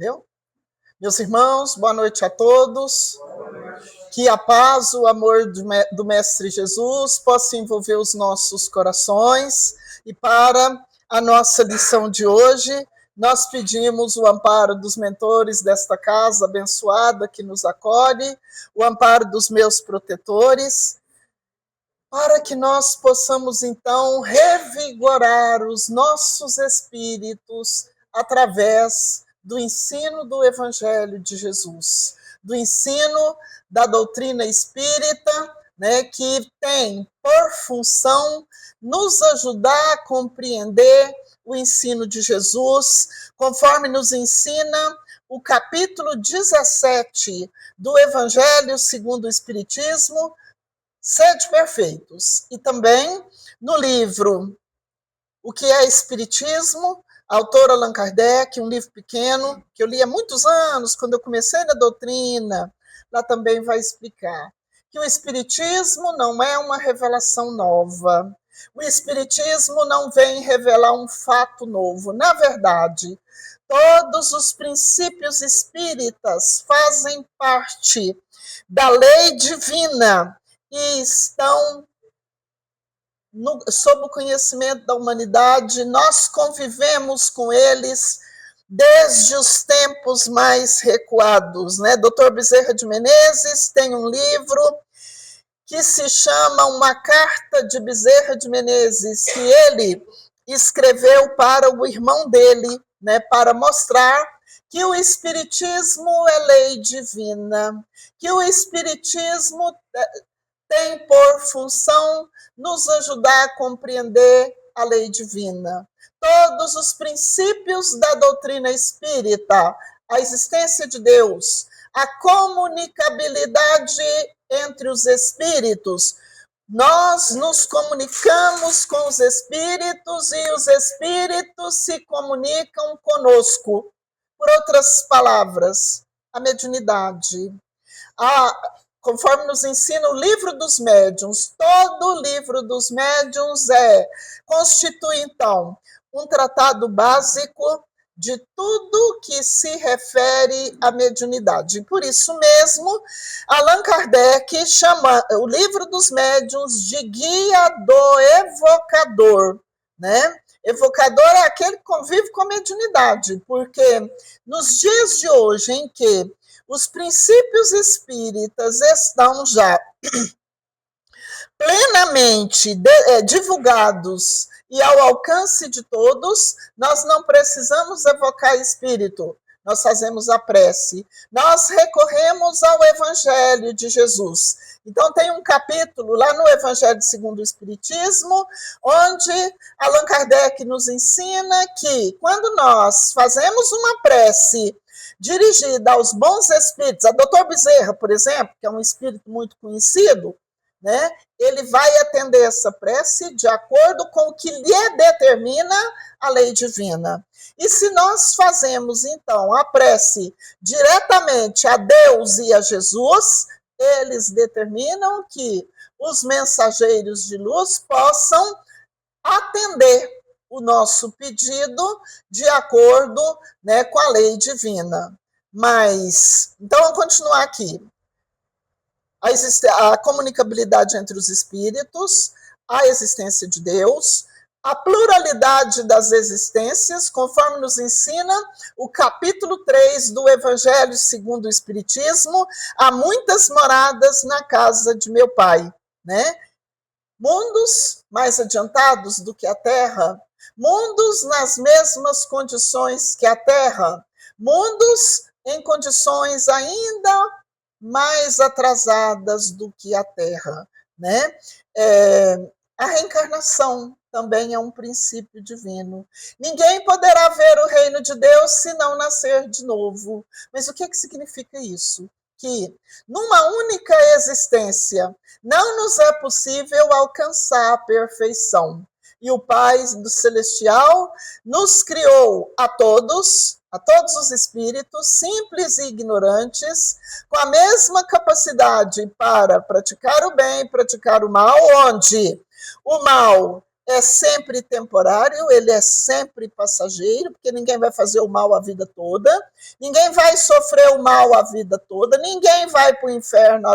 Entendeu? Meus irmãos, boa noite a todos. Que a paz, o amor do Mestre Jesus possa envolver os nossos corações. E para a nossa lição de hoje, nós pedimos o amparo dos mentores desta casa abençoada que nos acolhe, o amparo dos meus protetores, para que nós possamos, então, revigorar os nossos espíritos através do ensino do Evangelho de Jesus, do ensino da doutrina espírita, né, que tem por função nos ajudar a compreender o ensino de Jesus, conforme nos ensina o capítulo 17 do Evangelho segundo o Espiritismo, Sede Perfeitos. E também no livro O que é Espiritismo, autor Allan Kardec, um livro pequeno, que eu li há muitos anos, quando eu comecei na doutrina, lá também vai explicar que o Espiritismo não é uma revelação nova. O Espiritismo não vem revelar um fato novo. Na verdade, todos os princípios espíritas fazem parte da lei divina e estão sob o conhecimento da humanidade. Nós convivemos com eles desde os tempos mais recuados, né? Dr. Bezerra de Menezes tem um livro que se chama Uma Carta de Bezerra de Menezes, que ele escreveu para o irmão dele, né, para mostrar que o Espiritismo é lei divina, que o Espiritismo tem por função nos ajudar a compreender a lei divina. Todos os princípios da doutrina espírita, a existência de Deus, a comunicabilidade entre os espíritos, nós nos comunicamos com os espíritos e os espíritos se comunicam conosco. Por outras palavras, a mediunidade. Conforme nos ensina o livro dos médiuns, todo o livro dos médiuns constitui, então, um tratado básico de tudo que se refere à mediunidade. Por isso mesmo, Allan Kardec chama o livro dos médiuns de guia do evocador, né? Evocador é aquele que convive com a mediunidade, porque nos dias de hoje em que os princípios espíritas estão já plenamente divulgados e ao alcance de todos, nós não precisamos evocar espírito, nós fazemos a prece, nós recorremos ao Evangelho de Jesus. Então tem um capítulo lá no Evangelho segundo o Espiritismo, onde Allan Kardec nos ensina que quando nós fazemos uma prece dirigida aos bons espíritos, a Dr. Bezerra, por exemplo, que é um espírito muito conhecido, né? Ele vai atender essa prece de acordo com o que lhe determina a lei divina. E se nós fazemos, então, a prece diretamente a Deus e a Jesus, eles determinam que os mensageiros de luz possam atender o nosso pedido de acordo, né, com a lei divina. Mas, então, vamos continuar aqui. A comunicabilidade entre os espíritos, a existência de Deus, a pluralidade das existências, conforme nos ensina o capítulo 3 do Evangelho segundo o Espiritismo, há muitas moradas na casa de meu Pai, né? Mundos mais adiantados do que a Terra, mundos nas mesmas condições que a Terra, mundos em condições ainda mais atrasadas do que a Terra, né? A reencarnação também é um princípio divino. Ninguém poderá ver o reino de Deus se não nascer de novo. Mas o que significa isso? Que numa única existência não nos é possível alcançar a perfeição. E o Pai do Celestial nos criou a todos os espíritos, simples e ignorantes, com a mesma capacidade para praticar o bem e praticar o mal, onde o mal é sempre temporário, ele é sempre passageiro, porque ninguém vai fazer o mal a vida toda, ninguém vai sofrer o mal a vida toda, ninguém vai para o inferno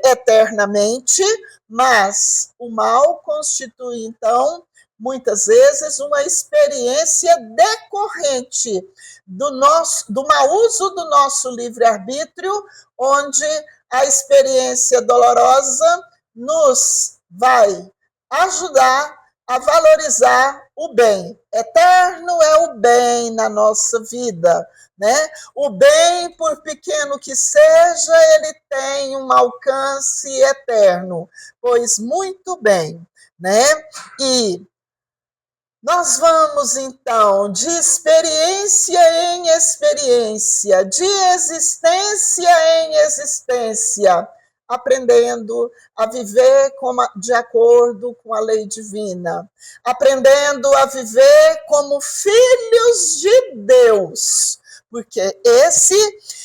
eternamente, mas o mal constitui, então, muitas vezes, uma experiência decorrente do mau uso do nosso livre-arbítrio, onde a experiência dolorosa nos vai ajudar a valorizar o bem. Eterno é o bem na nossa vida, né? O bem, por pequeno que seja, ele tem um alcance eterno, pois muito bem, né? E nós vamos, então, de experiência em experiência, de existência em existência, aprendendo a viver de acordo com a lei divina, aprendendo a viver como filhos de Deus, porque esse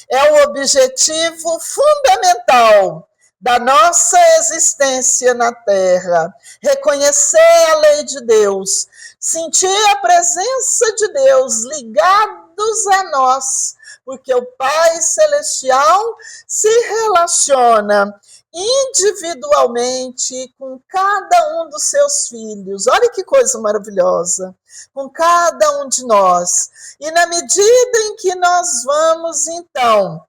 é o objetivo fundamental da nossa existência na Terra, reconhecer a lei de Deus, sentir a presença de Deus ligados a nós, porque o Pai Celestial se relaciona individualmente com cada um dos seus filhos. Olha que coisa maravilhosa! Com cada um de nós. E na medida em que nós vamos, então,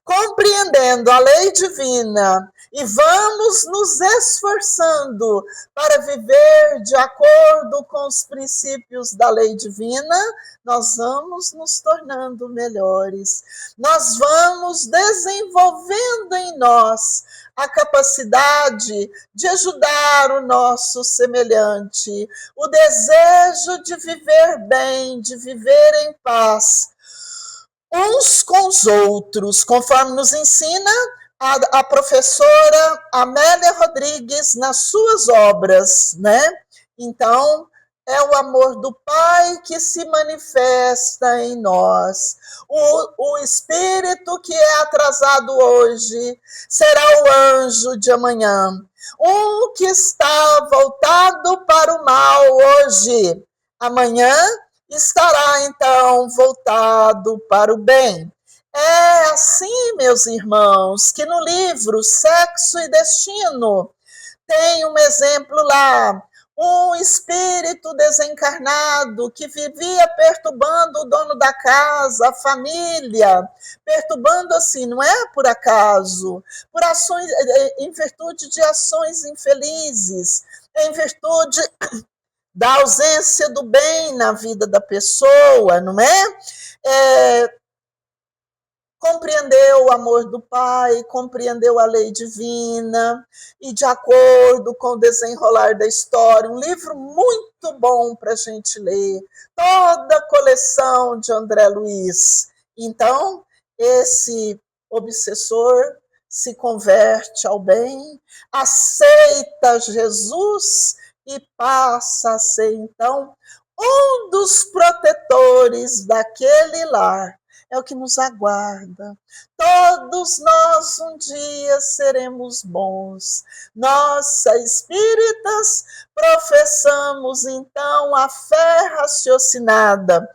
compreendendo a lei divina e vamos nos esforçando para viver de acordo com os princípios da lei divina, nós vamos nos tornando melhores. Nós vamos desenvolvendo em nós a capacidade de ajudar o nosso semelhante, o desejo de viver bem, de viver em paz, uns com os outros, conforme nos ensina a professora Amélia Rodrigues nas suas obras, né? Então, é o amor do Pai que se manifesta em nós. O espírito que é atrasado hoje será o anjo de amanhã. Um que está voltado para o mal hoje, amanhã estará, então, voltado para o bem. É assim, meus irmãos, que no livro Sexo e Destino tem um exemplo lá, um espírito desencarnado que vivia perturbando o dono da casa, a família, perturbando assim, não é por acaso, por ações, em virtude de ações infelizes, em virtude da ausência do bem na vida da pessoa, não é? Compreendeu o amor do Pai, compreendeu a lei divina, e de acordo com o desenrolar da história, um livro muito bom para a gente ler, toda a coleção de André Luiz. Então, esse obsessor se converte ao bem, aceita Jesus e passa a ser, então, um dos protetores daquele lar. É o que nos aguarda. Todos nós um dia seremos bons. Nós, espíritas, professamos então a fé raciocinada,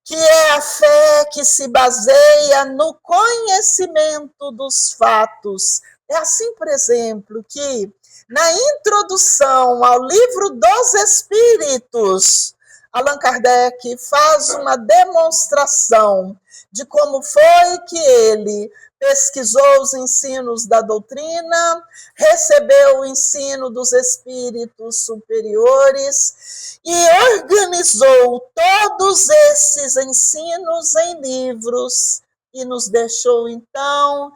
que é a fé que se baseia no conhecimento dos fatos. É assim, por exemplo, que na introdução ao livro dos Espíritos, Allan Kardec faz uma demonstração de como foi que ele pesquisou os ensinos da doutrina, recebeu o ensino dos espíritos superiores e organizou todos esses ensinos em livros e nos deixou, então,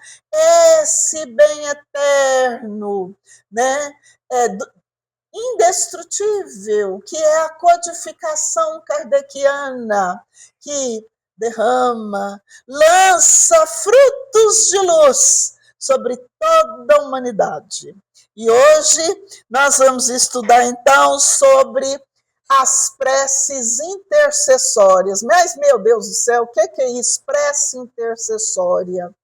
esse bem eterno, né? Indestrutível, que é a codificação kardeciana, que derrama, lança frutos de luz sobre toda a humanidade. E hoje nós vamos estudar, então, sobre as preces intercessórias. Mas, meu Deus do céu, o que é isso? Prece intercessória.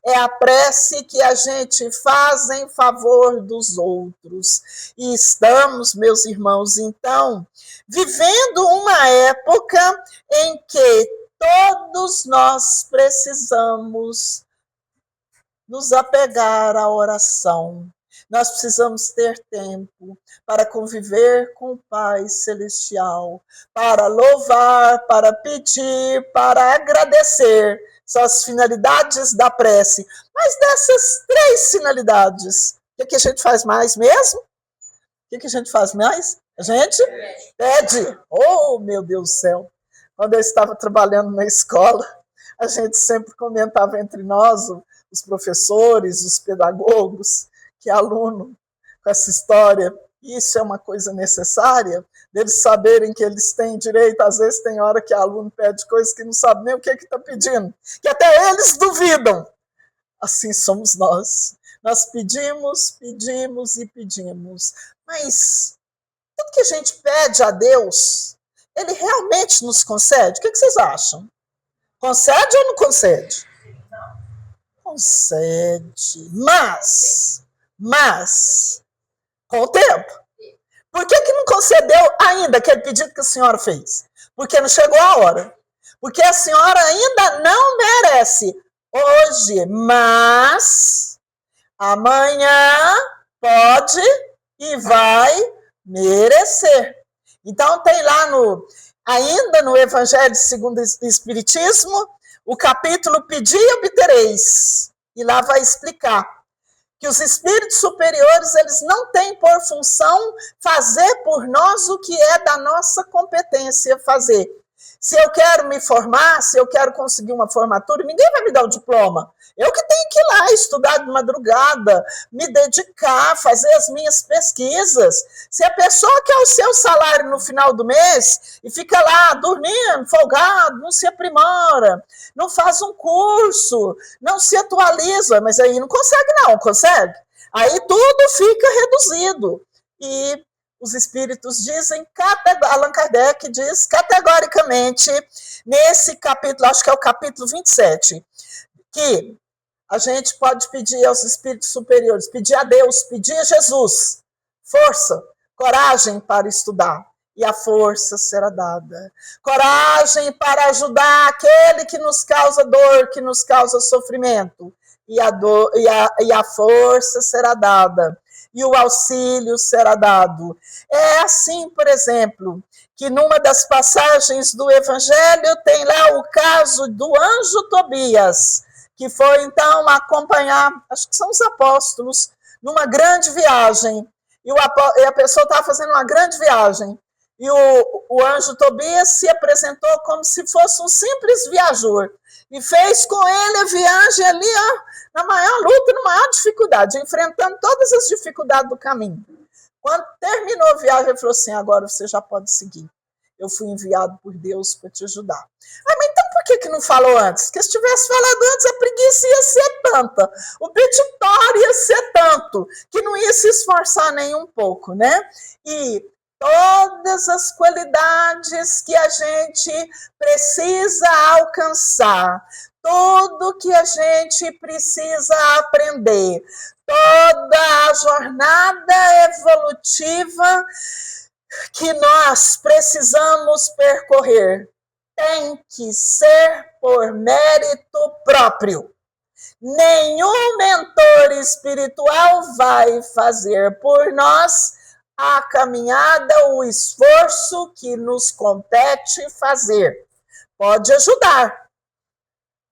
É a prece que a gente faz em favor dos outros. E estamos, meus irmãos, então, vivendo uma época em que todos nós precisamos nos apegar à oração. Nós precisamos ter tempo para conviver com o Pai Celestial, para louvar, para pedir, para agradecer. São as finalidades da prece. Mas dessas 3 finalidades, o que a gente faz mais mesmo? O que a gente faz mais? A gente pede. Oh, meu Deus do céu. Quando eu estava trabalhando na escola, a gente sempre comentava entre nós, os professores, os pedagogos, que aluno com essa história, isso é uma coisa necessária, deles saberem que eles têm direito, às vezes tem hora que aluno pede coisas que não sabe nem o que está pedindo, que até eles duvidam. Assim somos nós. Nós pedimos, pedimos e pedimos, mas tudo que a gente pede a Deus, Ele realmente nos concede? O que vocês acham? Concede ou não concede? Concede, mas, com o tempo. Por que não concedeu ainda aquele pedido que a senhora fez? Porque não chegou a hora. Porque a senhora ainda não merece hoje, mas amanhã pode e vai merecer. Então tem lá ainda no Evangelho segundo o Espiritismo, o capítulo Pedi e Obtereis. E lá vai explicar que os espíritos superiores, eles não têm por função fazer por nós o que é da nossa competência fazer. Se eu quero me formar, se eu quero conseguir uma formatura, ninguém vai me dar o diploma. Eu que tenho que ir lá estudar de madrugada, me dedicar, fazer as minhas pesquisas. Se a pessoa quer o seu salário no final do mês e fica lá dormindo, folgado, não se aprimora, não faz um curso, não se atualiza, mas aí não consegue não, consegue? Aí tudo fica reduzido. E os espíritos dizem, Allan Kardec diz categoricamente, nesse capítulo, acho que é o capítulo 27, que a gente pode pedir aos espíritos superiores, pedir a Deus, pedir a Jesus, força, coragem para estudar, e a força será dada. Coragem para ajudar aquele que nos causa dor, que nos causa sofrimento, e a força será dada. E o auxílio será dado. É assim, por exemplo, que numa das passagens do Evangelho tem lá o caso do anjo Tobias, que foi então acompanhar, acho que são os apóstolos, numa grande viagem. E a pessoa estava fazendo uma grande viagem. E o anjo Tobias se apresentou como se fosse um simples viajor. E fez com ele a viagem ali, ó, na maior luta, na maior dificuldade, enfrentando todas as dificuldades do caminho. Quando terminou a viagem, ele falou assim, agora você já pode seguir. Eu fui enviado por Deus para te ajudar. Ah, mas então por que não falou antes? Porque se tivesse falado antes, a preguiça ia ser tanta, o peditório ia ser tanto, que não ia se esforçar nem um pouco, né? E todas as qualidades que a gente precisa alcançar, tudo que a gente precisa aprender, toda a jornada evolutiva que nós precisamos percorrer, tem que ser por mérito próprio. Nenhum mentor espiritual vai fazer por nós a caminhada, o esforço que nos compete fazer. Pode ajudar,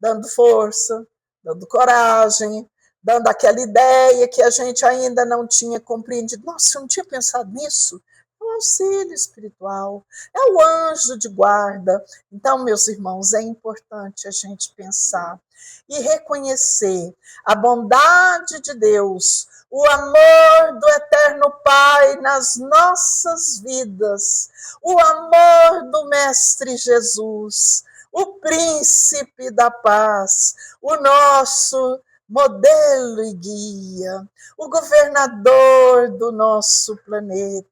dando força, dando coragem, dando aquela ideia que a gente ainda não tinha compreendido. Nossa, eu não tinha pensado nisso. É o auxílio espiritual, é o anjo de guarda. Então, meus irmãos, é importante a gente pensar e reconhecer a bondade de Deus, o amor do Eterno Pai nas nossas vidas, o amor do Mestre Jesus, o Príncipe da Paz, o nosso modelo e guia, o governador do nosso planeta,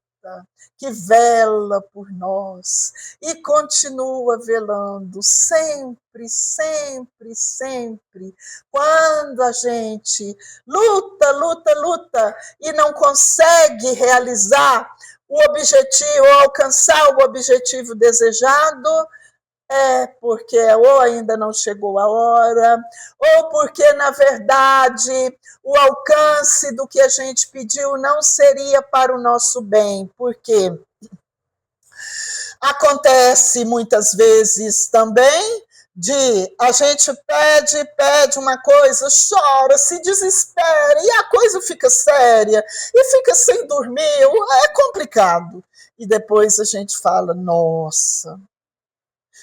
que vela por nós e continua velando sempre, sempre, sempre. Quando a gente luta, luta, luta e não consegue realizar o objetivo, ou alcançar o objetivo desejado, é porque ou ainda não chegou a hora, ou porque, na verdade, o alcance do que a gente pediu não seria para o nosso bem. Porque acontece muitas vezes também de a gente pede uma coisa, chora, se desespera, e a coisa fica séria, e fica sem dormir, é complicado. E depois a gente fala, nossa,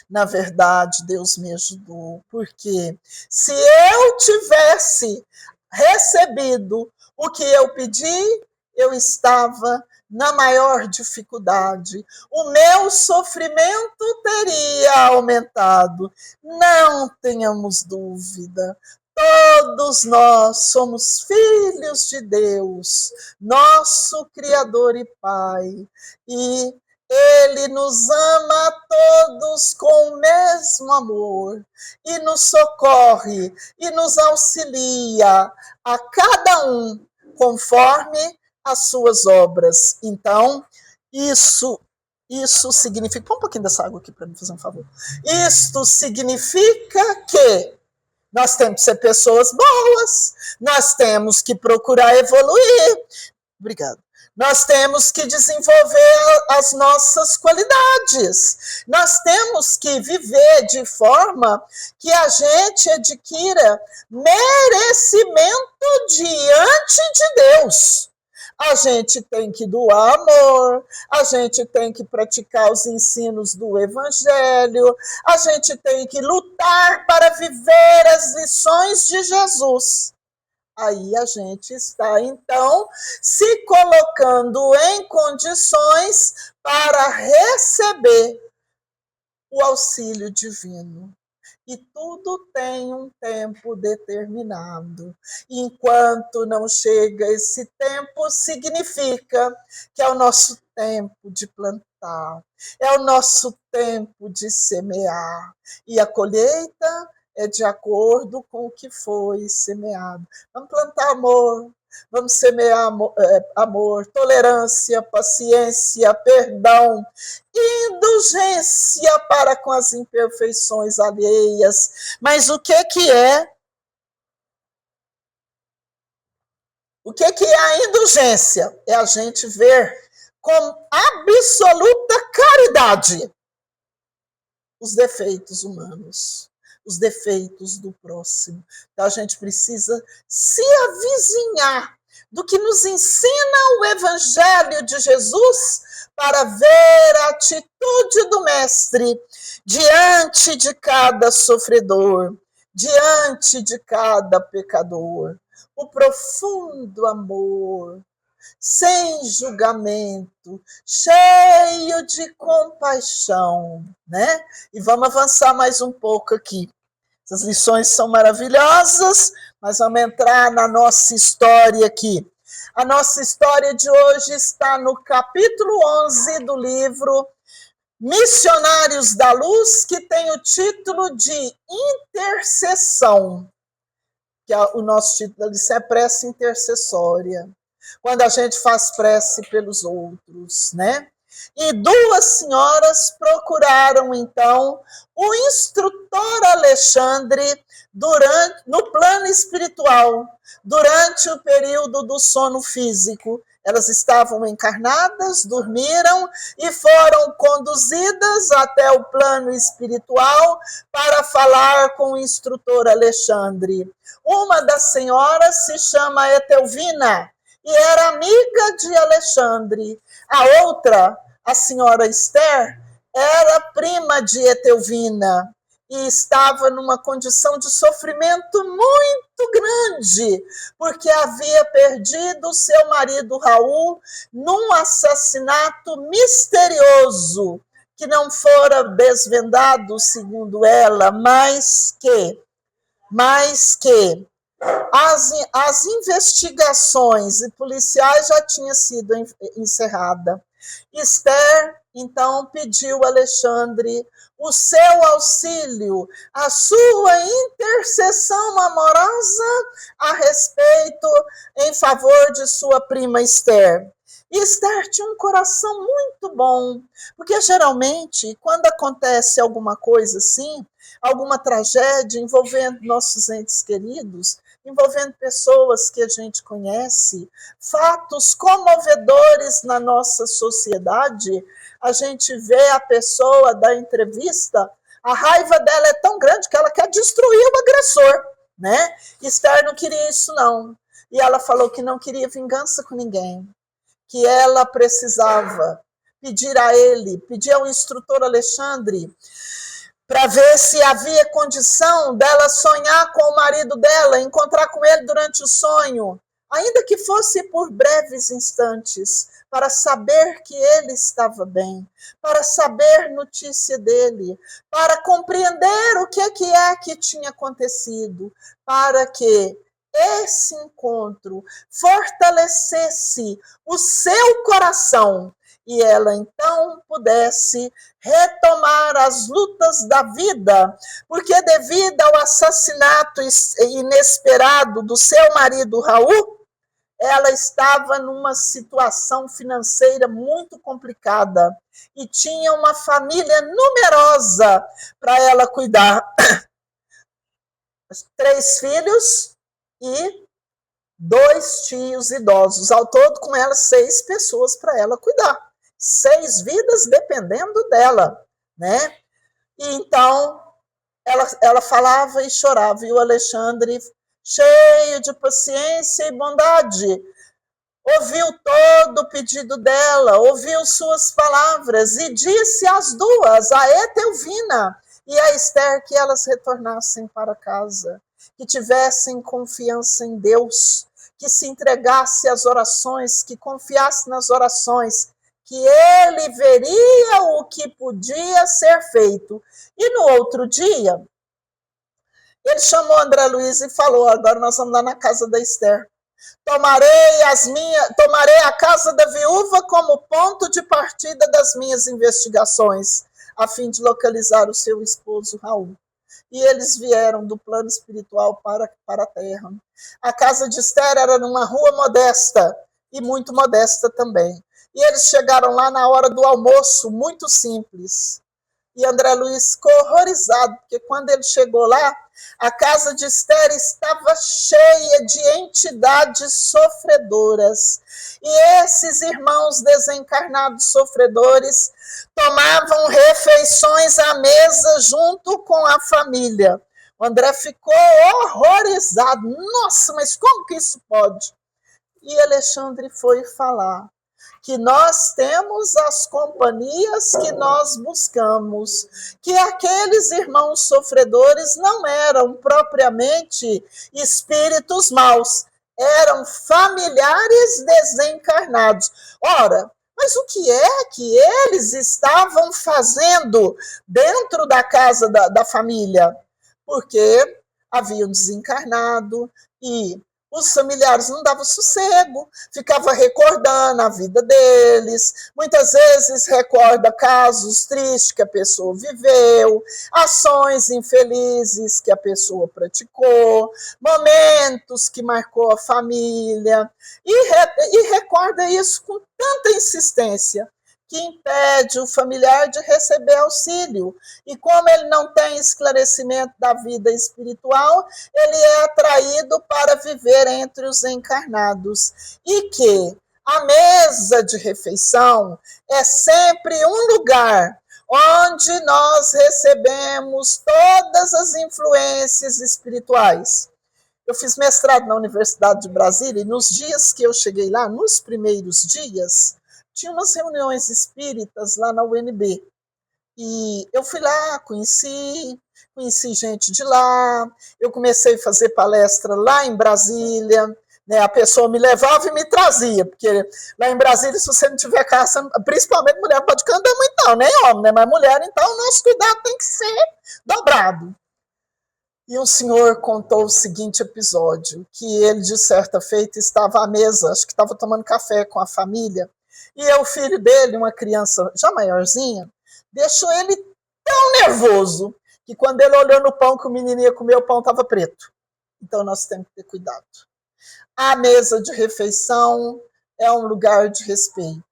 na verdade, Deus me ajudou, porque se eu tivesse recebido o que eu pedi, eu estava na maior dificuldade. O meu sofrimento teria aumentado. Não tenhamos dúvida. Todos nós somos filhos de Deus, nosso Criador e Pai, e Ele nos ama a todos com o mesmo amor, e nos socorre, e nos auxilia, a cada um, conforme as suas obras. Então, isso significa... Põe um pouquinho dessa água aqui para me fazer um favor. Isto significa que nós temos que ser pessoas boas, nós temos que procurar evoluir. Obrigada. Nós temos que desenvolver as nossas qualidades. Nós temos que viver de forma que a gente adquira merecimento diante de Deus. A gente tem que doar amor, a gente tem que praticar os ensinos do Evangelho, a gente tem que lutar para viver as lições de Jesus. Aí a gente está, então, se colocando em condições para receber o auxílio divino. E tudo tem um tempo determinado. Enquanto não chega esse tempo, significa que é o nosso tempo de plantar, é o nosso tempo de semear. E a colheita é de acordo com o que foi semeado. Vamos plantar amor, vamos semear amor, tolerância, paciência, perdão, indulgência para com as imperfeições alheias. Mas o que é? O que é a indulgência? É a gente ver com absoluta caridade os defeitos humanos, os defeitos do próximo. Então a gente precisa se avizinhar do que nos ensina o Evangelho de Jesus para ver a atitude do Mestre diante de cada sofredor, diante de cada pecador. O profundo amor, sem julgamento, cheio de compaixão, né? E vamos avançar mais um pouco aqui. Essas lições são maravilhosas, mas vamos entrar na nossa história aqui. A nossa história de hoje está no capítulo 11 do livro Missionários da Luz, que tem o título de Intercessão, que é o nosso título é prece intercessória, quando a gente faz prece pelos outros, né? E duas senhoras procuraram, então, o instrutor Alexandre no plano espiritual, durante o período do sono físico. Elas estavam encarnadas, dormiram e foram conduzidas até o plano espiritual para falar com o instrutor Alexandre. Uma das senhoras se chama Etelvina e era amiga de Alexandre. A outra, a senhora Esther, era prima de Etelvina e estava numa condição de sofrimento muito grande, porque havia perdido seu marido Raul num assassinato misterioso, que não fora desvendado, segundo ela, mas que as investigações policiais já tinham sido encerradas. Esther, então, pediu a Alexandre o seu auxílio, a sua intercessão amorosa a respeito, em favor de sua prima Esther. E Esther tinha um coração muito bom, porque geralmente, quando acontece alguma coisa assim, alguma tragédia envolvendo nossos entes queridos, envolvendo pessoas que a gente conhece, fatos comovedores na nossa sociedade, a gente vê a pessoa da entrevista, a raiva dela é tão grande que ela quer destruir o agressor, né? Esther não queria isso, não. E ela falou que não queria vingança com ninguém, que ela precisava pedir a ele, pedir ao instrutor Alexandre, para ver se havia condição dela sonhar com o marido dela, encontrar com ele durante o sonho, ainda que fosse por breves instantes, para saber que ele estava bem, para saber notícia dele, para compreender o que é que tinha acontecido, para que esse encontro fortalecesse o seu coração e ela então pudesse retomar as lutas da vida, porque devido ao assassinato inesperado do seu marido Raul, ela estava numa situação financeira muito complicada e tinha uma família numerosa para ela cuidar. 3 filhos e 2 tios idosos, ao todo com ela 6 pessoas para ela cuidar. 6 vidas dependendo dela, né? E então ela falava e chorava, e o Alexandre, cheio de paciência e bondade, ouviu todo o pedido dela, ouviu suas palavras e disse às duas, a Etelvina e a Esther, que elas retornassem para casa, que tivessem confiança em Deus, que se entregasse às orações, que confiasse nas orações, que ele veria o que podia ser feito. E no outro dia, ele chamou André Luiz e falou, agora nós vamos lá na casa da Esther. Tomarei a casa da viúva como ponto de partida das minhas investigações, a fim de localizar o seu esposo Raul. E eles vieram do plano espiritual para a terra. A casa de Esther era numa rua modesta, e muito modesta também. E eles chegaram lá na hora do almoço, muito simples. E André Luiz ficou horrorizado, porque quando ele chegou lá, a casa de Esther estava cheia de entidades sofredoras. E esses irmãos desencarnados sofredores tomavam refeições à mesa junto com a família. O André ficou horrorizado. Nossa, mas como que isso pode? E Alexandre foi falar que nós temos as companhias que nós buscamos, que aqueles irmãos sofredores não eram propriamente espíritos maus, eram familiares desencarnados. Ora, mas o que é que eles estavam fazendo dentro da casa da família? Porque haviam desencarnado e os familiares não davam sossego, ficava recordando a vida deles, muitas vezes recorda casos tristes que a pessoa viveu, ações infelizes que a pessoa praticou, momentos que marcou a família, e recorda isso com tanta insistência, que impede o familiar de receber auxílio. E como ele não tem esclarecimento da vida espiritual, ele é atraído para viver entre os encarnados. E que a mesa de refeição é sempre um lugar onde nós recebemos todas as influências espirituais. Eu fiz mestrado na Universidade de Brasília e nos dias que eu cheguei lá, nos primeiros dias, tinha umas reuniões espíritas lá na UNB. E eu fui lá, conheci gente de lá, eu comecei a fazer palestra lá em Brasília, né? A pessoa me levava e me trazia, porque lá em Brasília, se você não tiver casa, principalmente mulher, não pode cantar muito não, nem homem, né? Mas mulher, então, o nosso cuidado tem que ser dobrado. E um senhor contou o seguinte episódio, que ele, de certa feita, estava à mesa, acho que estava tomando café com a família, E o filho dele, uma criança já maiorzinha, deixou ele tão nervoso que quando ele olhou no pão que o menino ia comer, o pão estava preto. Então nós temos que ter cuidado. A mesa de refeição é um lugar de respeito.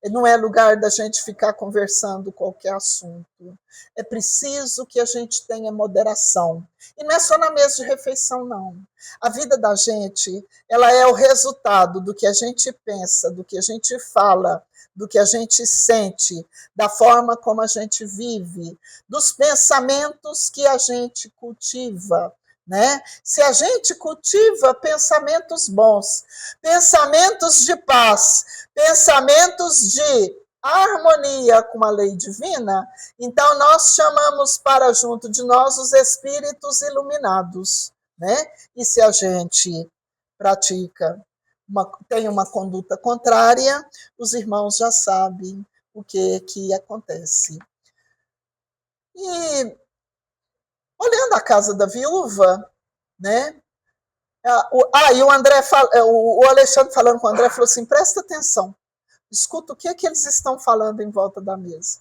Não é lugar da gente ficar conversando qualquer assunto. É preciso que a gente tenha moderação. E não é só na mesa de refeição, não. A vida da gente, ela é o resultado do que a gente pensa, do que a gente fala, do que a gente sente, da forma como a gente vive, dos pensamentos que a gente cultiva. Né? Se a gente cultiva pensamentos bons, pensamentos de paz, pensamentos de harmonia com a lei divina, então nós chamamos para junto de nós os espíritos iluminados. Né? E se a gente pratica, tem uma conduta contrária, os irmãos já sabem o que acontece. E olhando a casa da viúva, né? E o Alexandre falando com o André falou assim: presta atenção, escuta o que eles estão falando em volta da mesa.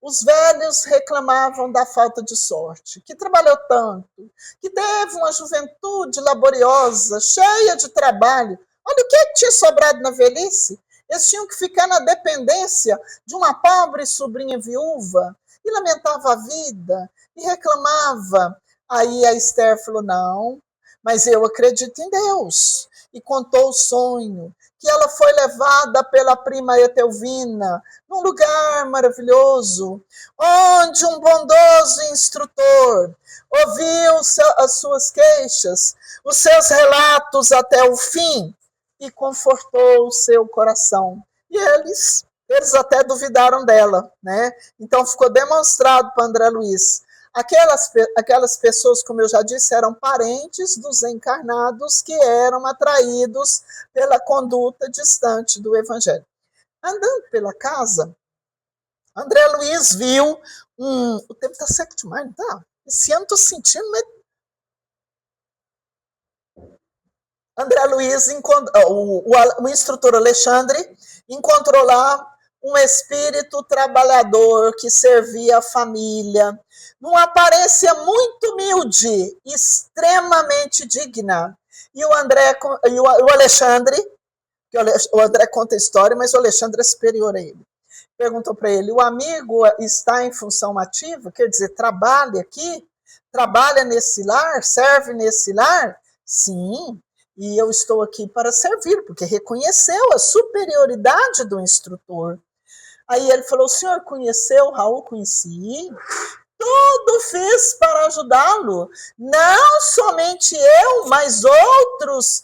Os velhos reclamavam da falta de sorte, que trabalhou tanto, que teve uma juventude laboriosa, cheia de trabalho. Olha o que tinha sobrado na velhice. Eles tinham que ficar na dependência de uma pobre sobrinha viúva, e lamentava a vida, e reclamava. Aí a Esther falou: não, mas eu acredito em Deus. E contou o sonho, que ela foi levada pela prima Etelvina, num lugar maravilhoso, onde um bondoso instrutor ouviu as suas queixas, os seus relatos até o fim, e confortou o seu coração. E eles até duvidaram dela, né? Então ficou demonstrado para André Luiz. Aquelas pessoas, como eu já disse, eram parentes dos encarnados que eram atraídos pela conduta distante do Evangelho. Andando pela casa, André Luiz viu o tempo está seco demais, não tá? Esse ano estou sentindo, mas André Luiz, o instrutor Alexandre, encontrou lá um espírito trabalhador que servia a família, numa aparência muito humilde, extremamente digna. E o Alexandre, que o André conta a história, mas o Alexandre é superior a ele. Perguntou para ele: o amigo está em função ativa? Quer dizer, trabalha aqui? Trabalha nesse lar? Serve nesse lar? Sim, e eu estou aqui para servir, porque reconheceu a superioridade do instrutor. Aí ele falou: o senhor conheceu Raul? Conheci. Tudo fiz para ajudá-lo. Não somente eu, mas outros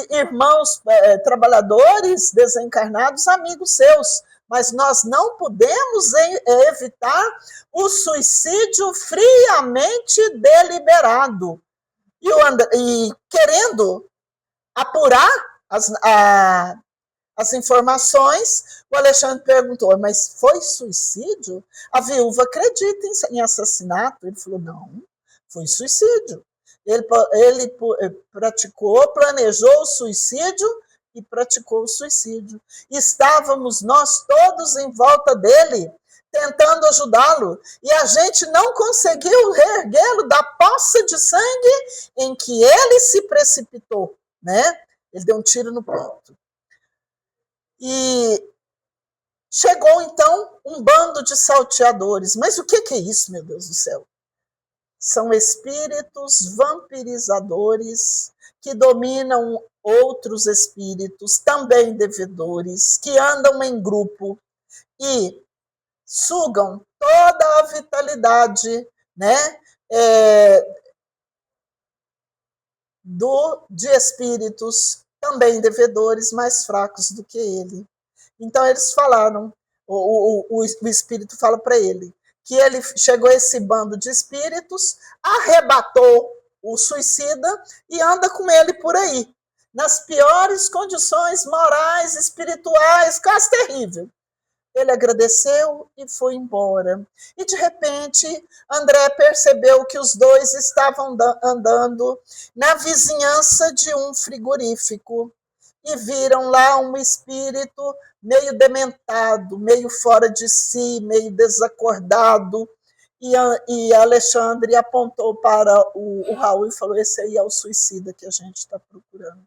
irmãos trabalhadores desencarnados, amigos seus. Mas nós não podemos evitar o suicídio friamente deliberado. E querendo apurar as informações, o Alexandre perguntou: mas foi suicídio? A viúva acredita em assassinato? Ele falou: não, foi suicídio. Ele planejou o suicídio e praticou o suicídio. Estávamos nós todos em volta dele, tentando ajudá-lo, e a gente não conseguiu reerguê-lo da poça de sangue em que ele se precipitou, né? Ele deu um tiro no peito. E chegou, então, um bando de salteadores. Mas o que é isso, meu Deus do céu? São espíritos vampirizadores que dominam outros espíritos, também devedores, que andam em grupo e sugam toda a vitalidade, né, de espíritos também devedores, mais fracos do que ele. Então eles falaram, o espírito fala para ele, que ele chegou a esse bando de espíritos, arrebatou o suicida e anda com ele por aí, nas piores condições morais, espirituais, quase terrível. Ele agradeceu e foi embora. E, de repente, André percebeu que os dois estavam andando na vizinhança de um frigorífico e viram lá um espírito meio dementado, meio fora de si, meio desacordado. E Alexandre apontou para o Raul e falou: esse aí é o suicida que a gente está procurando.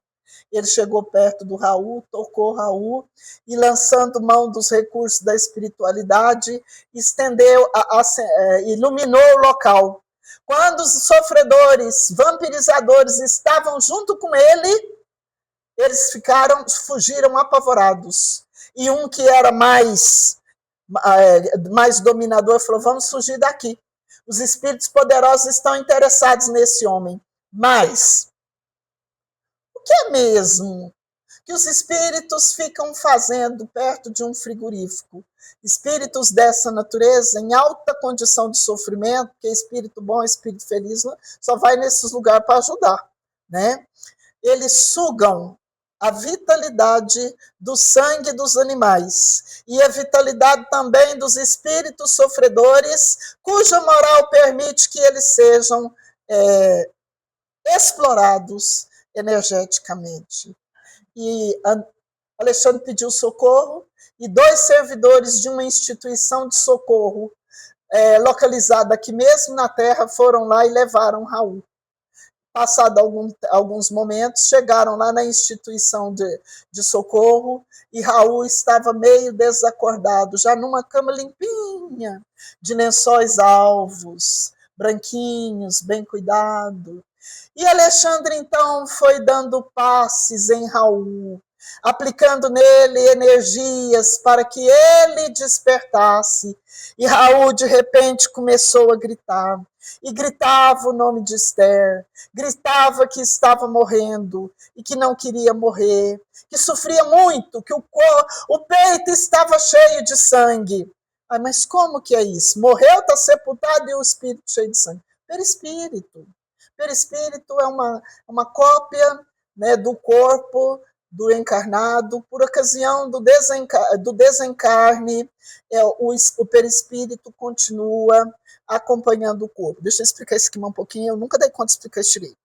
Ele chegou perto do Raul, tocou Raul e, lançando mão dos recursos da espiritualidade, estendeu, iluminou o local. Quando os sofredores, vampirizadores estavam junto com ele, eles fugiram apavorados. E um que era mais dominador falou: vamos fugir daqui. Os espíritos poderosos estão interessados nesse homem. Mas o que é mesmo que os espíritos ficam fazendo perto de um frigorífico? Espíritos dessa natureza, em alta condição de sofrimento, que espírito bom, espírito feliz, só vai nesses lugares para ajudar, né? Eles sugam a vitalidade do sangue dos animais e a vitalidade também dos espíritos sofredores, cuja moral permite que eles sejam explorados energeticamente. E Alexandre pediu socorro e 2 servidores de uma instituição de socorro localizada aqui mesmo na Terra foram lá e levaram Raul. Passado alguns momentos, chegaram lá na instituição de socorro e Raul estava meio desacordado, já numa cama limpinha, de lençóis alvos, branquinhos, bem cuidado. E Alexandre, então, foi dando passes em Raul, aplicando nele energias para que ele despertasse. E Raul, de repente, começou a gritar. E gritava o nome de Esther, gritava que estava morrendo e que não queria morrer, que sofria muito, que o peito estava cheio de sangue. Mas como que é isso? Morreu, está sepultado e o espírito cheio de sangue. Perispírito. Perispírito é uma cópia, né, do corpo do encarnado. Por ocasião do desencarne, o perispírito continua acompanhando o corpo. Deixa eu explicar isso aqui um pouquinho, eu nunca dei conta de explicar isso direito.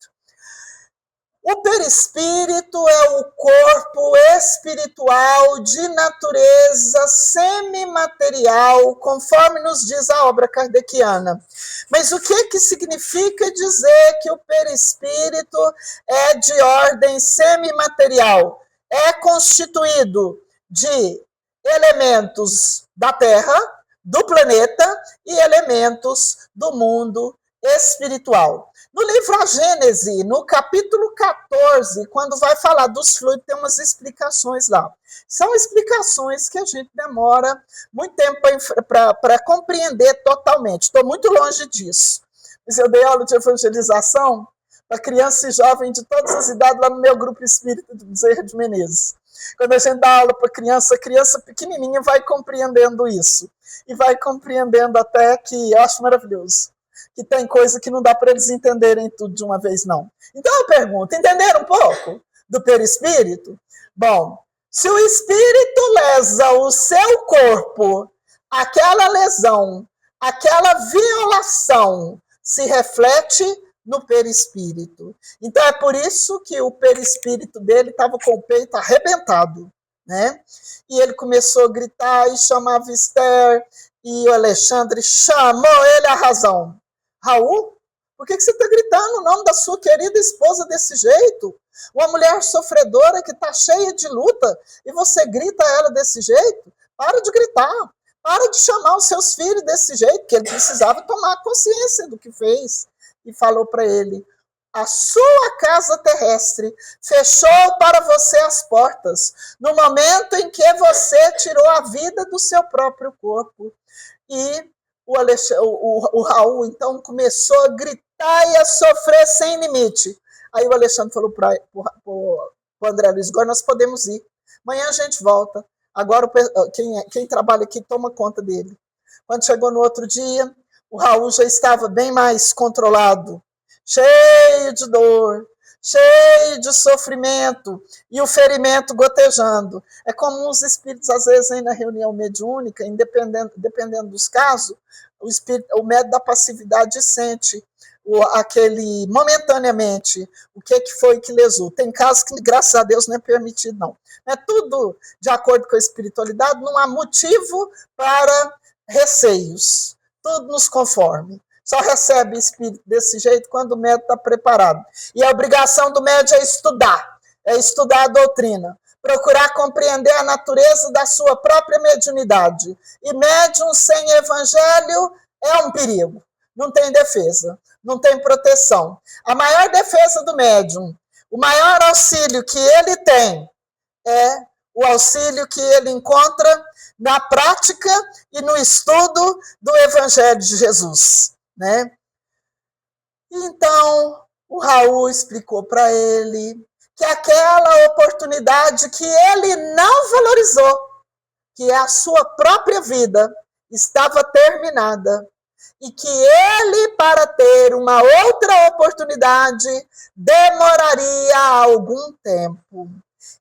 O perispírito é o corpo espiritual de natureza semimaterial, conforme nos diz a obra kardeciana. Mas o que significa dizer que o perispírito é de ordem semimaterial? É constituído de elementos da Terra, do planeta e elementos do mundo espiritual. No livro A Gênese, no capítulo 14, quando vai falar dos fluidos, tem umas explicações lá. São explicações que a gente demora muito tempo para compreender totalmente. Estou muito longe disso. Mas eu dei aula de evangelização para criança e jovem de todas as idades lá no meu grupo espírita do Bezerra de Menezes. Quando a gente dá aula para criança pequenininha vai compreendendo isso. E vai compreendendo até que eu acho maravilhoso. Que tem coisa que não dá para eles entenderem tudo de uma vez, não. Então eu pergunto, entenderam um pouco do perispírito? Bom, se o espírito lesa o seu corpo, aquela lesão, aquela violação se reflete no perispírito. Então é por isso que o perispírito dele estava com o peito arrebentado, né? E ele começou a gritar e chamava Esther, e o Alexandre chamou ele à razão. Raul, por que você está gritando o nome da sua querida esposa desse jeito? Uma mulher sofredora que está cheia de luta e você grita ela desse jeito? Para de gritar, para de chamar os seus filhos desse jeito, que ele precisava tomar consciência do que fez. E falou para ele: a sua casa terrestre fechou para você as portas no momento em que você tirou a vida do seu próprio corpo. E o Raul, então, começou a gritar e a sofrer sem limite. Aí o Alexandre falou para o André Luiz: agora nós podemos ir. Amanhã a gente volta. Agora quem trabalha aqui toma conta dele. Quando chegou no outro dia, o Raul já estava bem mais controlado, cheio de dor, cheio de sofrimento e o ferimento gotejando. É comum os espíritos, às vezes, aí na reunião mediúnica, dependendo dos casos, o médium da passividade sente aquele momentaneamente, o que foi que lesou. Tem casos que, graças a Deus, não é permitido, não. É tudo de acordo com a espiritualidade, não há motivo para receios. Tudo nos conforme. Só recebe espírito desse jeito quando o médium está preparado. E a obrigação do médium é estudar a doutrina, procurar compreender a natureza da sua própria mediunidade. E médium sem evangelho é um perigo. Não tem defesa, não tem proteção. A maior defesa do médium, o maior auxílio que ele tem é o auxílio que ele encontra na prática e no estudo do Evangelho de Jesus, né? Então, o Raul explicou para ele que aquela oportunidade que ele não valorizou, que é a sua própria vida, estava terminada. E que ele, para ter uma outra oportunidade, demoraria algum tempo.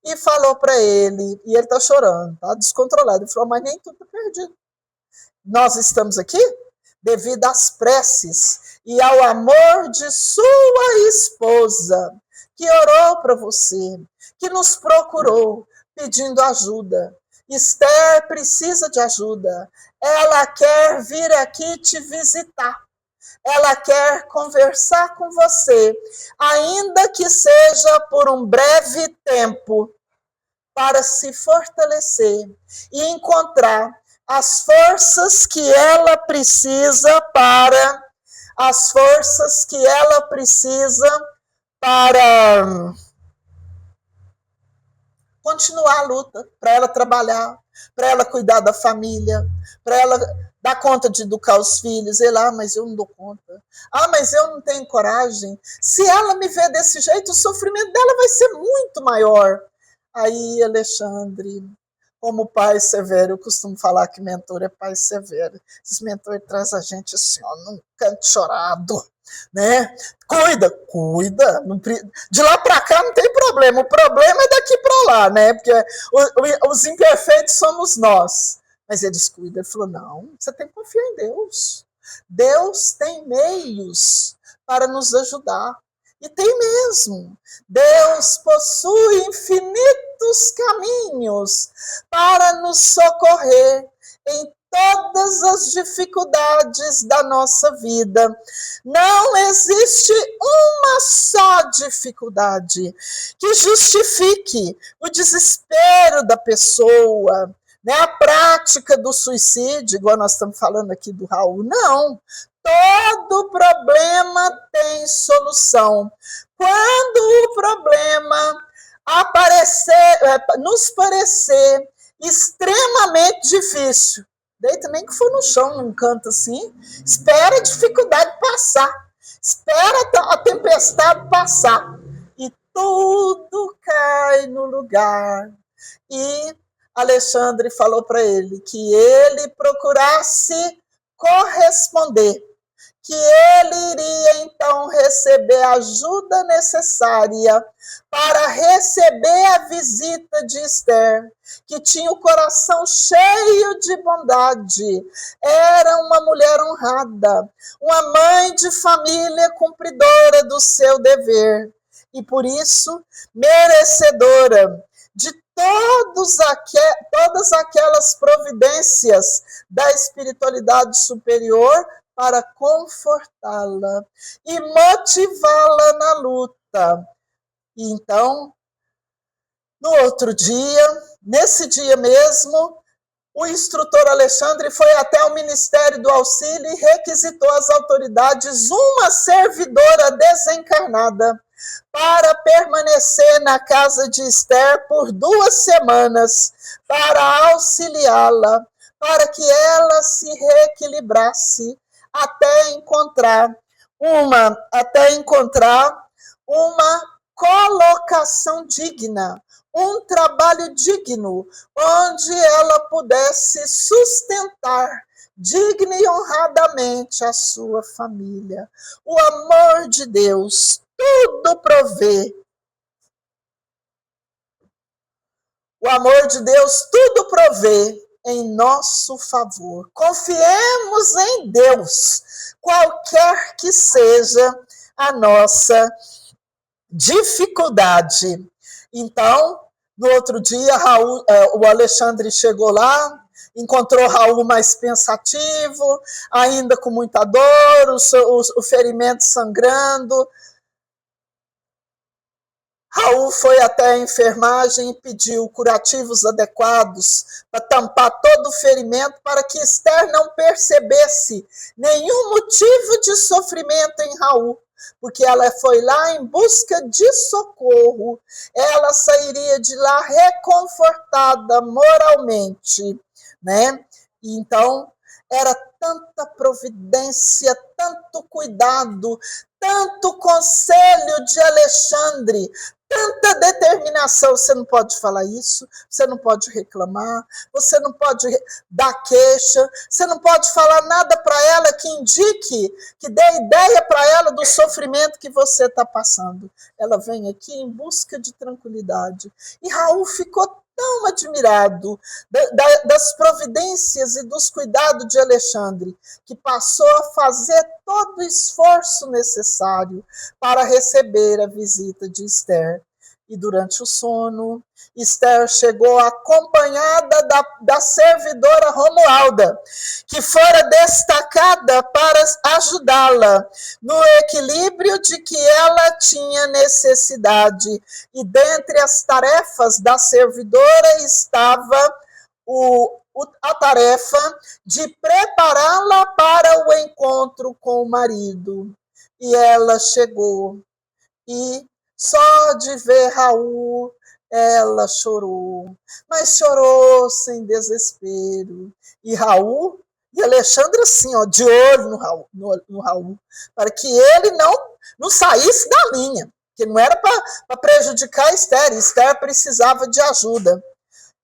E falou para ele, e ele está chorando, está descontrolado. Ele falou, mas nem tudo está perdido. Nós estamos aqui devido às preces e ao amor de sua esposa, que orou para você, que nos procurou pedindo ajuda. Esther precisa de ajuda. Ela quer vir aqui te visitar. Ela quer conversar com você, ainda que seja por um breve tempo, para se fortalecer e encontrar as forças que ela precisa para continuar a luta, para ela trabalhar, para ela cuidar da família, para ela dar conta de educar os filhos. Mas eu não dou conta. Mas eu não tenho coragem. Se ela me ver desse jeito, o sofrimento dela vai ser muito maior. Aí, Alexandre, como pai severo, eu costumo falar que mentor é pai severo. Esse mentor traz a gente assim, num canto chorado, né? Cuida. De lá para cá não tem problema. O problema é daqui para lá, né? Porque os imperfeitos somos nós. Mas ele descuida. Ele falou, não, você tem que confiar em Deus. Deus tem meios para nos ajudar. E tem mesmo. Deus possui infinitos caminhos para nos socorrer em todas as dificuldades da nossa vida. Não existe uma só dificuldade que justifique o desespero da pessoa, né? A prática do suicídio, igual nós estamos falando aqui do Raul, não. Todo problema tem solução. Quando o problema nos parecer extremamente difícil, deita nem que for no chão, num canto assim, espera a dificuldade passar, espera a tempestade passar, e tudo cai no lugar. E Alexandre falou para ele que ele procurasse corresponder, que ele iria então receber a ajuda necessária para receber a visita de Esther, que tinha o coração cheio de bondade, era uma mulher honrada, uma mãe de família cumpridora do seu dever, e por isso merecedora de todas aquelas providências da espiritualidade superior para confortá-la e motivá-la na luta. E então, no outro dia, nesse dia mesmo, o instrutor Alexandre foi até o Ministério do Auxílio e requisitou às autoridades uma servidora desencarnada para permanecer na casa de Esther por 2 semanas, para auxiliá-la, para que ela se reequilibrasse até encontrar uma colocação digna, um trabalho digno, onde ela pudesse sustentar digna e honradamente a sua família. O amor de Deus tudo provê. O amor de Deus tudo provê. em nosso favor. Confiemos em Deus, qualquer que seja a nossa dificuldade. Então, no outro dia, o Alexandre chegou lá, encontrou Raul mais pensativo, ainda com muita dor, o ferimento sangrando. Raul foi até a enfermagem e pediu curativos adequados para tampar todo o ferimento, para que Esther não percebesse nenhum motivo de sofrimento em Raul, porque ela foi lá em busca de socorro. Ela sairia de lá reconfortada moralmente, né? Então, era tanta providência, tanto cuidado, tanto conselho de Alexandre, tanta determinação. Você não pode falar isso, você não pode reclamar, você não pode dar queixa, você não pode falar nada para ela que indique, que dê ideia para ela do sofrimento que você está passando. Ela vem aqui em busca de tranquilidade. E Raul ficou tão admirado das providências e dos cuidados de Alexandre, que passou a fazer todo o esforço necessário para receber a visita de Esther. E durante o sono, Esther chegou acompanhada da servidora Romualda, que fora destacada para ajudá-la no equilíbrio de que ela tinha necessidade. E dentre as tarefas da servidora estava a tarefa de prepará-la para o encontro com o marido. E ela chegou e só de ver Raul, ela chorou, mas chorou sem desespero. E Raul, e Alexandre assim, ó, de olho no Raul, para que ele não saísse da linha, que não era para prejudicar a Esther. Esther precisava de ajuda.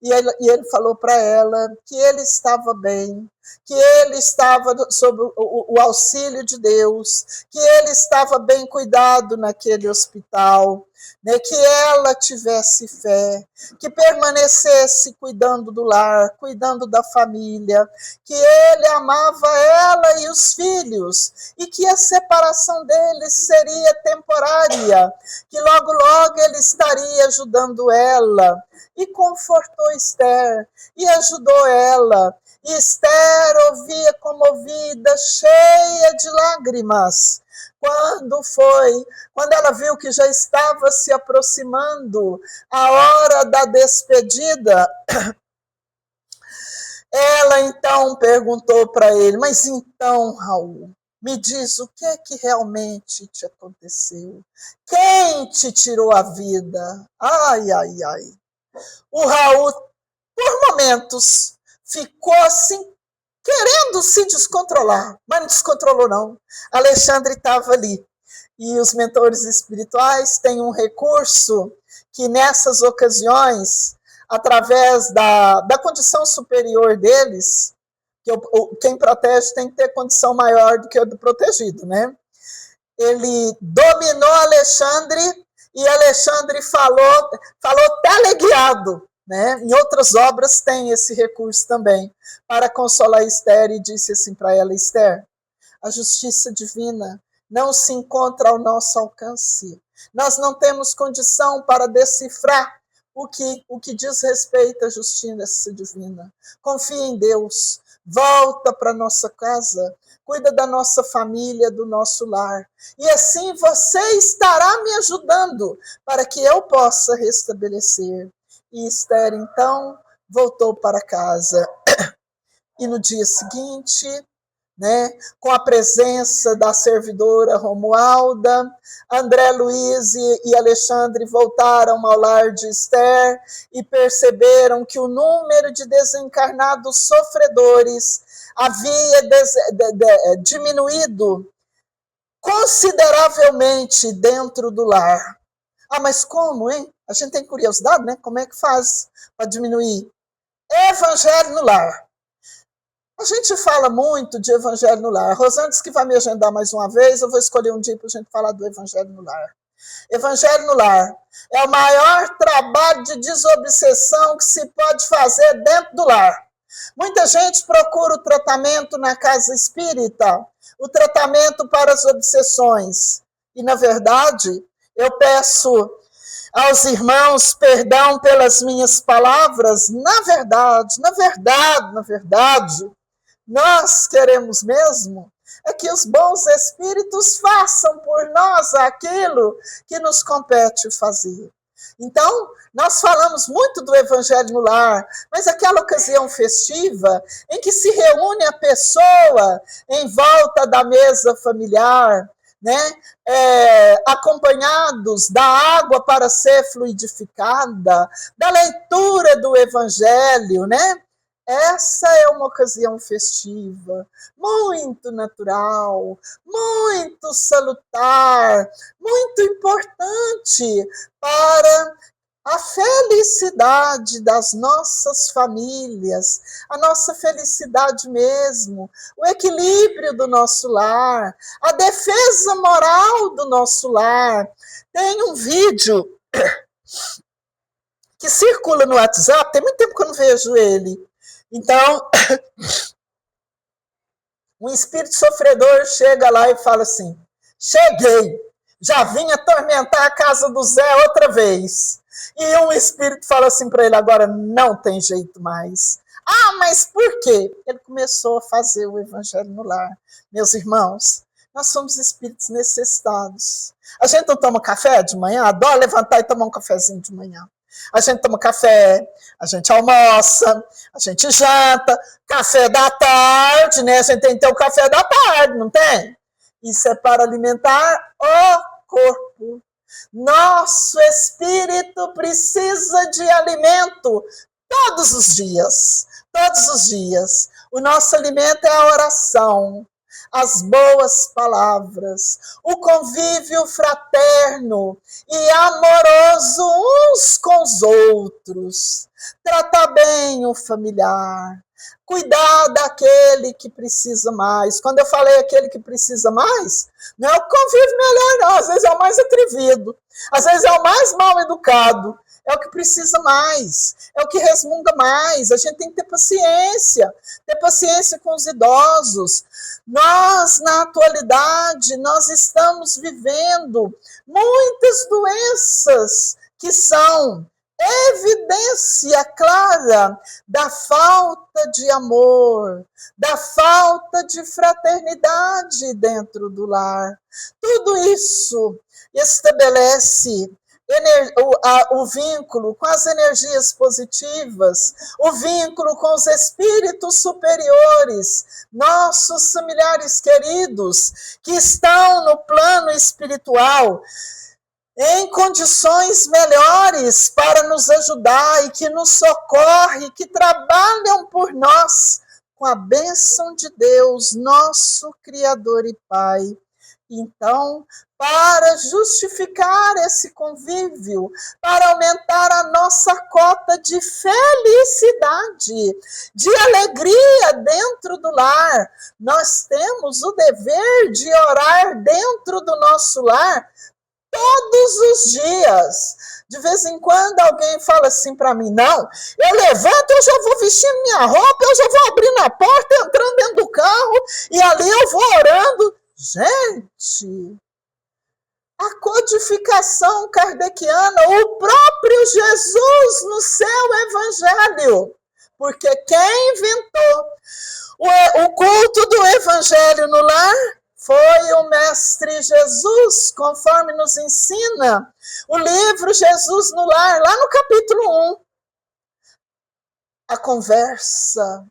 E ele falou para ela que ele estava bem, que ele estava sob o auxílio de Deus, que ele estava bem cuidado naquele hospital, né, que ela tivesse fé, que permanecesse cuidando do lar, cuidando da família, que ele amava ela e os filhos, e que a separação deles seria temporária, que logo, logo ele estaria ajudando ela. E confortou Esther, e ajudou ela. E Esther ouvia comovida, cheia de lágrimas. Quando ela viu que já estava se aproximando a hora da despedida, ela então perguntou para ele: mas então, Raul, me diz o que realmente te aconteceu? Quem te tirou a vida? Ai, ai, ai. O Raul, por momentos, ficou assim, querendo se descontrolar, mas não descontrolou não. Alexandre estava ali. E os mentores espirituais têm um recurso que nessas ocasiões, através da condição superior deles, que quem protege tem que ter condição maior do que a do protegido, né? Ele dominou Alexandre, e Alexandre falou teleguiado, né? Em outras obras tem esse recurso também, para consolar Esther, e disse assim para ela: Esther, a justiça divina não se encontra ao nosso alcance. Nós não temos condição para decifrar o que diz respeito à justiça divina. Confia em Deus, volta para nossa casa, cuida da nossa família, do nosso lar. E assim você estará me ajudando para que eu possa restabelecer. E Esther, então, voltou para casa. E no dia seguinte, né, com a presença da servidora Romualda, André Luiz e Alexandre voltaram ao lar de Esther e perceberam que o número de desencarnados sofredores havia diminuído consideravelmente dentro do lar. Ah, mas como, hein? A gente tem curiosidade, né? Como é que faz para diminuir? Evangelho no lar. A gente fala muito de evangelho no lar. A Rosane disse que vai me agendar mais uma vez, eu vou escolher um dia para a gente falar do evangelho no lar. Evangelho no lar é o maior trabalho de desobsessão que se pode fazer dentro do lar. Muita gente procura o tratamento na casa espírita, o tratamento para as obsessões. E, na verdade, eu peço aos irmãos perdão pelas minhas palavras. Na verdade, nós queremos mesmo é que os bons espíritos façam por nós aquilo que nos compete fazer. Então, nós falamos muito do Evangelho no Lar, mas aquela ocasião festiva em que se reúne a pessoa em volta da mesa familiar, né? Acompanhados da água para ser fluidificada, da leitura do Evangelho, né? Essa é uma ocasião festiva, muito natural, muito salutar, muito importante para a felicidade das nossas famílias, a nossa felicidade mesmo, o equilíbrio do nosso lar, a defesa moral do nosso lar. Tem um vídeo que circula no WhatsApp, tem muito tempo que eu não vejo ele. Então, um espírito sofredor chega lá e fala assim: cheguei, já vim atormentar a casa do Zé outra vez. E um espírito fala assim para ele: agora não tem jeito mais. Ah, mas por quê? Ele começou a fazer o Evangelho no Lar. Meus irmãos, nós somos espíritos necessitados. A gente não toma café de manhã? Adora levantar e tomar um cafezinho de manhã. A gente toma café, a gente almoça, a gente janta, café da tarde, né? A gente tem que ter o café da tarde, não tem? Isso é para alimentar o corpo. Nosso espírito precisa de alimento todos os dias. Todos os dias. O nosso alimento é a oração, as boas palavras, o convívio fraterno e amoroso uns com os outros, tratar bem o familiar, cuidar daquele que precisa mais. Quando eu falei aquele que precisa mais, não é o convívio melhor não, às vezes é o mais atrevido, às vezes é o mais mal educado, é o que precisa mais, é o que resmunga mais. A gente tem que ter paciência com os idosos. Nós, na atualidade, nós estamos vivendo muitas doenças que são evidência clara da falta de amor, da falta de fraternidade dentro do lar. Tudo isso estabelece o vínculo com as energias positivas, o vínculo com os espíritos superiores, nossos familiares queridos, que estão no plano espiritual, em condições melhores para nos ajudar e que nos socorre, que trabalham por nós, com a bênção de Deus, nosso Criador e Pai. Então, para justificar esse convívio, para aumentar a nossa cota de felicidade, de alegria dentro do lar, nós temos o dever de orar dentro do nosso lar todos os dias. De vez em quando alguém fala assim para mim: não, eu levanto, eu já vou vestindo minha roupa, eu já vou abrindo a porta, entrando dentro do carro, e ali eu vou orando. Gente, a codificação kardeciana, o próprio Jesus no seu Evangelho, porque quem inventou o culto do Evangelho no lar foi o Mestre Jesus, conforme nos ensina o livro Jesus no Lar, lá no capítulo 1. A conversa,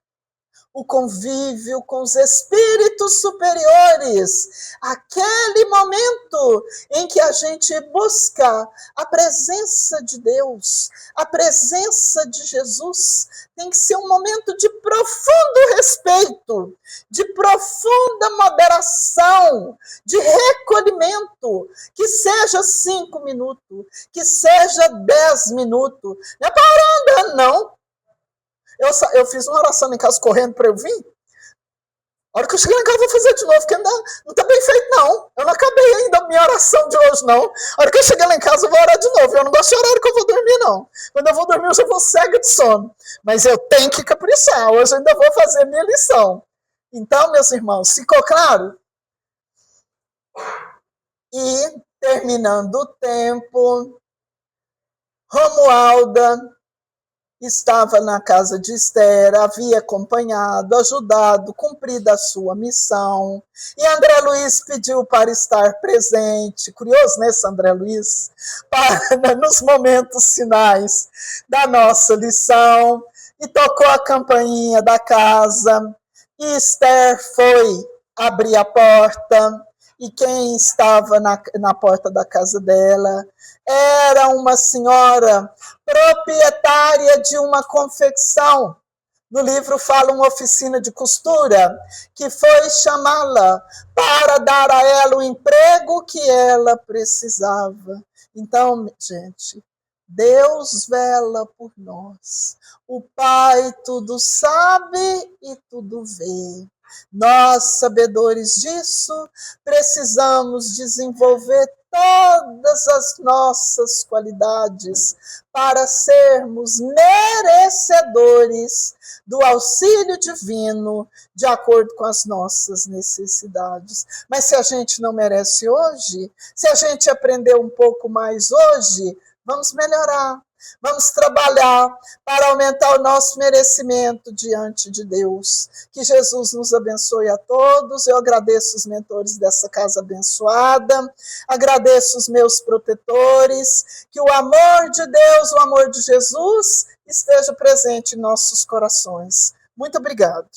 o convívio com os espíritos superiores, aquele momento em que a gente busca a presença de Deus, a presença de Jesus, tem que ser um momento de profundo respeito, de profunda moderação, de recolhimento, que seja 5 minutos, que seja 10 minutos, não é para orar andando, não. Eu fiz uma oração em casa correndo para eu vir. A hora que eu chegar em casa, eu vou fazer de novo, porque ainda não está bem feito, não. Eu não acabei ainda a minha oração de hoje, não. A hora que eu chegar lá em casa, eu vou orar de novo. Eu não gosto de horário que eu vou dormir, não. Quando eu vou dormir, eu já vou cega de sono. Mas eu tenho que caprichar. Hoje eu ainda vou fazer a minha lição. Então, meus irmãos, ficou claro? E, terminando o tempo, Romualda estava na casa de Esther, havia acompanhado, ajudado, cumprido a sua missão. E André Luiz pediu para estar presente. Curioso, né, esse André Luiz? Nos momentos finais da nossa lição. E tocou a campainha da casa. E Esther foi abrir a porta. E quem estava na porta da casa dela era uma senhora proprietária de uma confecção. No livro fala uma oficina de costura, que foi chamá-la para dar a ela o emprego que ela precisava. Então, gente, Deus vela por nós. O Pai tudo sabe e tudo vê. Nós, sabedores disso, precisamos desenvolver todas as nossas qualidades para sermos merecedores do auxílio divino de acordo com as nossas necessidades. Mas se a gente não merece hoje, se a gente aprender um pouco mais hoje, vamos melhorar. Vamos trabalhar para aumentar o nosso merecimento diante de Deus. Que Jesus nos abençoe a todos. Eu agradeço os mentores dessa casa abençoada. Agradeço os meus protetores. Que o amor de Deus, o amor de Jesus, esteja presente em nossos corações. Muito obrigado.